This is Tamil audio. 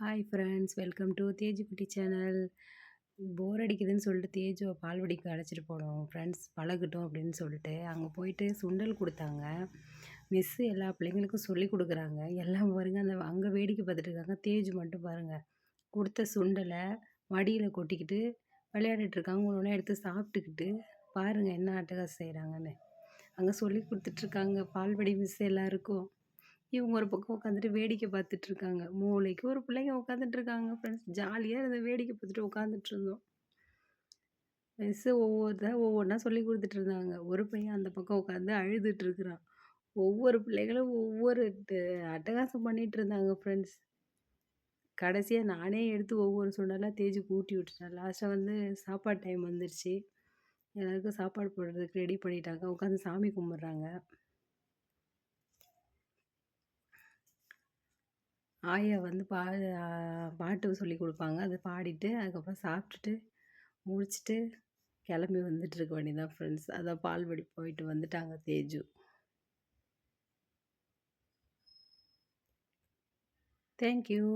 Hi friends, welcome to Teju குட்டி சேனல். போர் அடிக்குதுன்னு சொல்லிட்டு தேஜுவை பால்வாடிக்கு அழைச்சிட்டு போனோம் ஃப்ரெண்ட்ஸ், பழகட்டும் அப்படின்னு சொல்லிட்டு. அங்கே போயிட்டு சுண்டல் கொடுத்தாங்க. மிஸ்ஸு எல்லா பிள்ளைங்களுக்கும் சொல்லி கொடுக்குறாங்க. எல்லாம் பாருங்க, அங்கே வேடிக்கை பார்த்துட்டு இருக்காங்க. தேஜு மட்டும் பாருங்கள், கொடுத்த சுண்டலை மடியில் கொட்டிக்கிட்டு விளையாடிட்டு இருக்காங்க. ஒன்று எடுத்து சாப்பிட்டுக்கிட்டு பாருங்கள் என்ன அட்டகாசம் செய்கிறாங்கன்னு. அங்கே சொல்லி கொடுத்துட்ருக்காங்க பால்வாடி மிஸ் எல்லாருக்கும். இவங்க ஒரு பக்கம் உட்காந்துட்டு வேடிக்கை பார்த்துட்டு இருக்காங்க. மூளைக்கு ஒரு பிள்ளைங்க உட்காந்துட்டு இருக்காங்க ஃப்ரெண்ட்ஸ். ஜாலியாக இருந்த வேடிக்கை பார்த்துட்டு உட்காந்துட்டு இருந்தோம். மிஸ்ஸு ஒவ்வொன்றா சொல்லி கொடுத்துட்டு இருந்தாங்க. ஒரு பையன் அந்த பக்கம் உட்காந்து அழுதுட்டு இருக்கிறான். ஒவ்வொரு பிள்ளைகளும் ஒவ்வொரு அட்டகாசம் பண்ணிட்டு இருந்தாங்க ஃப்ரெண்ட்ஸ். கடைசியாக நானே எடுத்து ஒவ்வொரு சுண்டலாக தேஜுக்கு ஊட்டி விட்டுட்டேன். லாஸ்ட்டாக சாப்பாடு டைம் வந்துருச்சு. எல்லாருக்கும் சாப்பாடு போடுறதுக்கு ரெடி பண்ணிட்டாங்க. உட்காந்து சாமி கும்பிட்றாங்க. ஆயா பாட்டு சொல்லிக் கொடுப்பாங்க. அதை பாடிட்டு அதுக்கப்புறம் சாப்பிட்டுட்டு முடிச்சுட்டு கிளம்பி வந்துட்டுருக்க வேண்டியதான் ஃப்ரெண்ட்ஸ். அதான் பால்வாடி போயிட்டு வந்துட்டாங்க தேஜு. தேங்க்யூ.